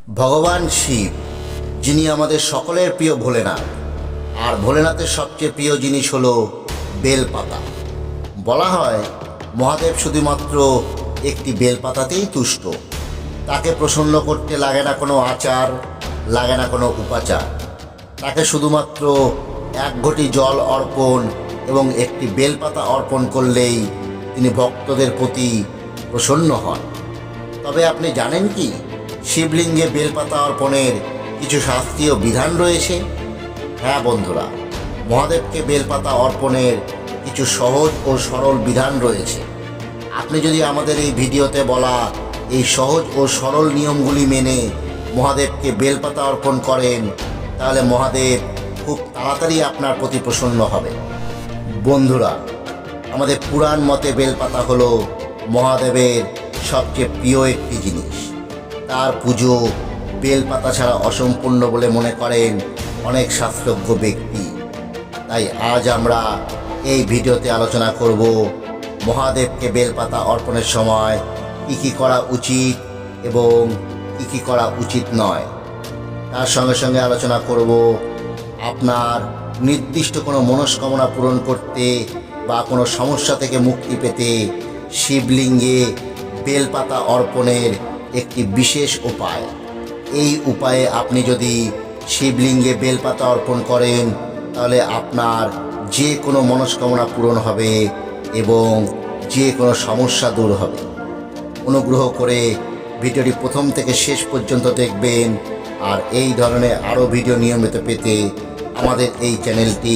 ভগবান শিব, যিনি আমাদের সকলের প্রিয় ভোলেনাথ, আর ভোলেনাথের সবচেয়ে প্রিয় জিনিস হলো বেলপাতা। বলা হয় মহাদেব শুধুমাত্র একটি বেলপাতাতেই তুষ্ট। তাকে প্রসন্ন করতে লাগে না কোনো আচার, লাগে না কোনো উপাচার। তাকে শুধুমাত্র এক ঘটি জল অর্পণ এবং একটি বেলপাতা অর্পণ করলেই তিনি ভক্তদের প্রতি প্রসন্ন হন। তবে আপনি জানেন কি, শিবলিঙ্গে বেলপাতা অর্পণের কিছু শাস্ত্রীয় বিধান রয়েছে? হ্যাঁ বন্ধুরা, মহাদেবকে বেলপাতা অর্পণের কিছু সহজ ও সরল বিধান রয়েছে। আপনি যদি আমাদের এই ভিডিওতে বলা এই সহজ ও সরল নিয়মগুলি মেনে মহাদেবকে বেলপাতা অর্পণ করেন, তাহলে মহাদেব খুব তাড়াতাড়ি আপনার প্রতি প্রসন্ন হবে। বন্ধুরা, আমাদের পুরাণ মতে বেলপাতা হলো মহাদেবের সবচেয়ে প্রিয় একটি জিনিস। তার পুজো বেলপাতা ছাড়া অসম্পূর্ণ বলে মনে করেন অনেক শাস্ত্রজ্ঞ ব্যক্তি। তাই আজ আমরা এই ভিডিওতে আলোচনা করব মহাদেবকে বেলপাতা অর্পণের সময় কী কী করা উচিত এবং কী কী করা উচিত নয়। তার সঙ্গে সঙ্গে আলোচনা করব আপনার নির্দিষ্ট কোনো মনস্কামনা পূরণ করতে বা কোনো সমস্যা থেকে মুক্তি পেতে শিবলিঙ্গে বেলপাতা অর্পণের একটি বিশেষ উপায়। এই উপায়ে আপনি যদি শিবলিঙ্গে বেলপাতা অর্পণ করেন, তাহলে আপনার যে কোনো মনস্কামনা পূরণ হবে এবং যে কোনো সমস্যা দূর হবে। অনুগ্রহ করে ভিডিওটি প্রথম থেকে শেষ পর্যন্ত দেখবেন, আর এই ধরনের আরও ভিডিও নিয়মিত পেতে আমাদের এই চ্যানেলটি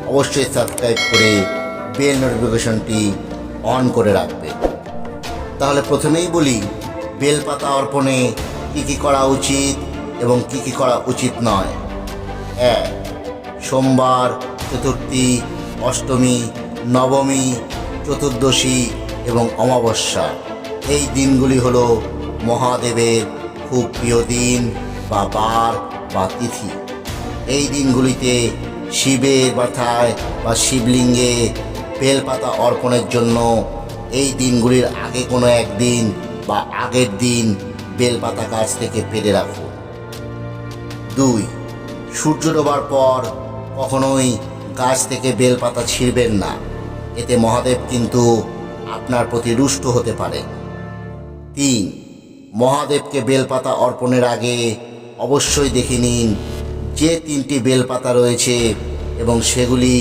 অবশ্যই সাবস্ক্রাইব করে বেল নোটিফিকেশনটি অন করে রাখবেন। তাহলে প্রথমেই বলি বেলপাতা অর্পণে কী কী করা উচিত এবং কী কী করা উচিত নয়। 1. সোমবার, চতুর্থী, অষ্টমী, নবমী, চতুর্দশী এবং অমাবস্যা। এই দিনগুলি হলো মহাদেবের খুব প্রিয় দিন বা বার বা তিথি। এই দিনগুলিতে শিবের মাথায় বা শিবলিঙ্গে বেলপাতা অর্পণের জন্য এই দিনগুলির আগে কোনো একদিন বা আগের দিন বেলপাতা গাছ থেকে পেড়ে রাখুন। 2. সূর্য ডোবার পর কখনোই গাছ থেকে বেলপাতা ছিঁড়বেন না, এতে মহাদেব কিন্তু আপনার প্রতি রুষ্ট হতে পারে। 3. মহাদেবকে বেলপাতা অর্পণের আগে অবশ্যই দেখে নিন যে 3টি বেলপাতা রয়েছে এবং সেগুলি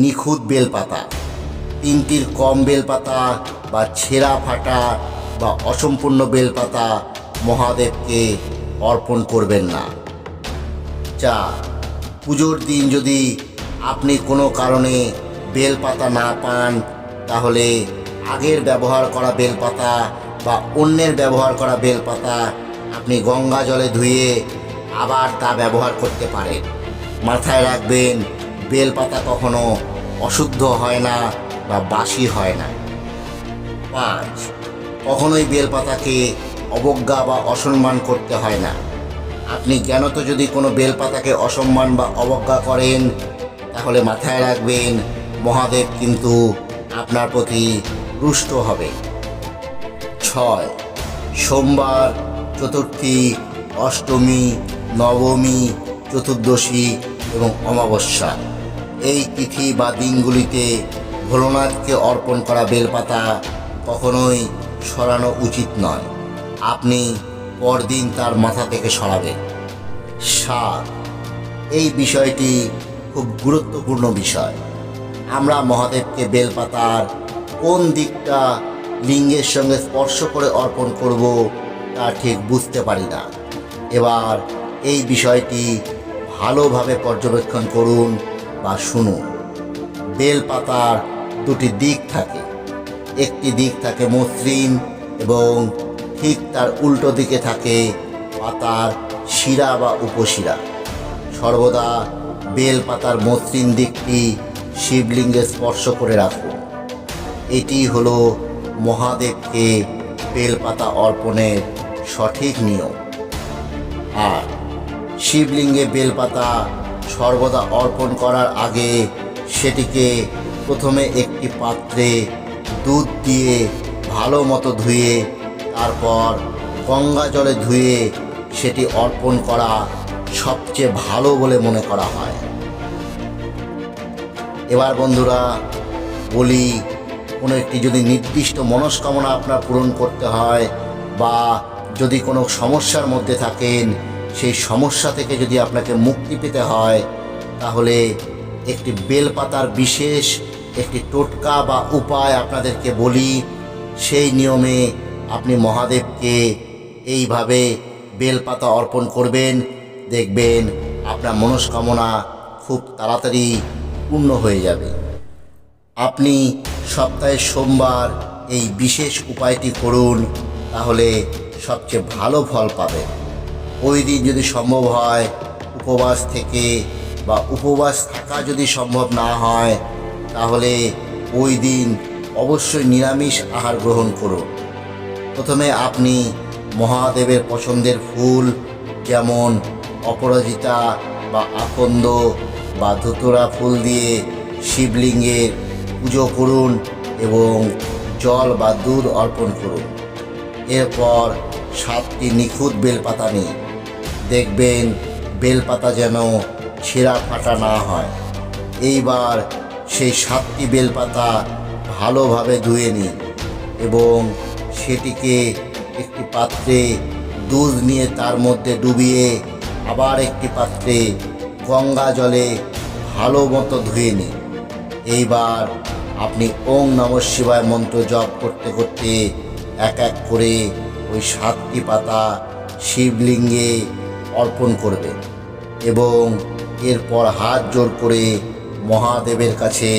নিখুঁত বেলপাতা। 3টির কম বেলপাতা বা ছেঁড়া ফাটা বা অসম্পূর্ণ বেলপাতা মহাদেবকে অর্পণ করবেন না। 4. পুজোর দিন যদি আপনি কোনো কারণে বেলপাতা না পান, তাহলে আগের ব্যবহার করা বেলপাতা বা অন্যের ব্যবহার করা বেলপাতা আপনি গঙ্গা জলে ধুয়ে আবার তা ব্যবহার করতে পারেন। মাথায় রাখবেন, বেলপাতা কখনো অশুদ্ধ হয় না বা বাসি হয় না। 5. কখনোই বেলপাতাকে অবজ্ঞা বা অসম্মান করতে হয় না। আপনি জ্ঞানত যদি কোনো বেলপাতাকে অসম্মান বা অবজ্ঞা করেন, তাহলে মাথায় রাখবেন মহাদেব কিন্তু আপনার প্রতি রুষ্ট হবে। 6. সোমবার, চতুর্থী, অষ্টমী, নবমী, চতুর্দশী এবং অমাবস্যা এই তিথি বা দিনগুলিতে ভোলেনাথকে অর্পণ করা বেলপাতা কখনোই সরানো উচিত নয়। আপনি পরদিন তার মাথা থেকে সরাবেন। 7. এই বিষয়টি খুব গুরুত্বপূর্ণ বিষয়। আমরা মহাদেবকে বেলপাতার কোন দিকটা লিঙ্গের সঙ্গে স্পর্শ করে অর্পণ করব তা ঠিক বুঝতে পারি না। এবার এই বিষয়টি ভালোভাবে পর্যবেক্ষণ করুন বা শুনুন। বেলপাতার দুটি দিক থাকে। একটি দিক থাকে মসৃণ এবং ঠিক তার উল্টো দিকে থাকে পাতার শিরা বা উপশিরা। সর্বদা বেলপাতার মসৃণ দিকটি শিবলিঙ্গে স্পর্শ করে রাখুন। এটি হলো মহাদেবকে বেলপাতা অর্পণের সঠিক নিয়ম। আর শিবলিঙ্গে বেলপাতা সর্বদা অর্পণ করার আগে সেটিকে প্রথমে একটি পাত্রে দুধ দিয়ে ভালো মতো ধুয়ে, তারপর গঙ্গা জলে ধুয়ে সেটি অর্পণ করা সবচেয়ে ভালো বলে মনে করা হয়। এবার বন্ধুরা বলি, কোনো একটি যদি নির্দিষ্ট মনস্কামনা আপনার পূরণ করতে হয় বা যদি কোনো সমস্যার মধ্যে থাকেন, সেই সমস্যা থেকে যদি আপনাকে মুক্তি পেতে হয়, তাহলে একটি বেলপাতার বিশেষ একটি টোটকা বা উপায় আপনাদেরকে বলি। সেই নিয়মে আপনি মহাদেবকে এইভাবে বেলপাতা অর্পণ করবেন, দেখবেন আপনার মনস্কামনা খুব তাড়াতাড়ি পূর্ণ হয়ে যাবে। আপনি সপ্তাহের সোমবার এই বিশেষ উপায়টি করুন, তাহলে সবচেয়ে ভালো ফল পাবেন। ওই দিন যদি সম্ভব হয় উপবাস থেকে বা উপবাস থাকা যদি সম্ভব না হয়, তাহলে ওই দিন অবশ্যই নিরামিষ আহার গ্রহণ করুন। প্রথমে আপনি মহাদেবের পছন্দের ফুল যেমন অপরাজিতা বা আকন্দ বা ধুতুরা ফুল দিয়ে শিবলিঙ্গের পুজো করুন এবং জল বা দুধ অর্পণ করুন। এরপর 7টি নিখুঁত বেলপাতা নিন। দেখবেন বেলপাতা যেন ছেঁড়া ফাটা না হয়। এইবার সেই 7টি বেলপাতা ভালোভাবে ধুয়ে নিন এবং সেটিকে একটি পাত্রে দুধ নিয়ে তার মধ্যে ডুবিয়ে আবার একটি পাত্রে গঙ্গা জলে ভালো মতো ধুয়ে নিন। এইবার আপনি ওং নমঃ শিবায় মন্ত্র জপ করতে করতে এক এক করে ওই 7টি পাতা শিবলিঙ্গে অর্পণ করবেন এবং এরপর হাত জোড় করে মহাদেবের কাছে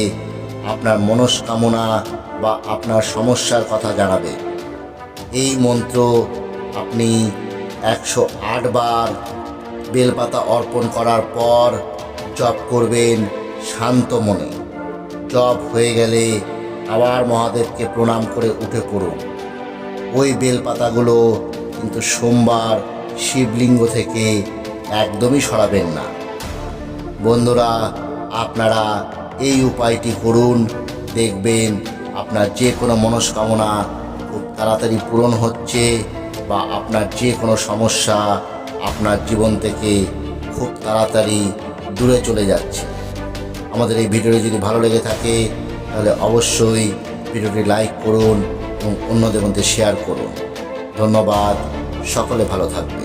আপনার মনস্কামনা বা আপনার সমস্যার কথা জানাবেন। এই মন্ত্র আপনি 108 বার বেলপাতা অর্পণ করার পর জপ করবেন শান্ত মনে। জপ হয়ে গেলে আবার মহাদেবকে প্রণাম করে উঠে পড়ুন। ওই বেলপাতাগুলো কিন্তু সোমবার শিবলিঙ্গ থেকে একদমই সরাবেন না। বন্ধুরা, আপনারা এই উপায়টি করুন, দেখবেন আপনার যে কোনো মনস্কামনা খুব তাড়াতাড়ি পূরণ হচ্ছে বা আপনার যে কোনো সমস্যা আপনার জীবন থেকে খুব তাড়াতাড়ি দূরে চলে যাচ্ছে। আমাদের এই ভিডিওটি যদি ভালো লেগে থাকে তাহলে অবশ্যই ভিডিওটি লাইক করুন এবং অন্যদের মধ্যে শেয়ার করুন। ধন্যবাদ, সকলে ভালো থাকবেন।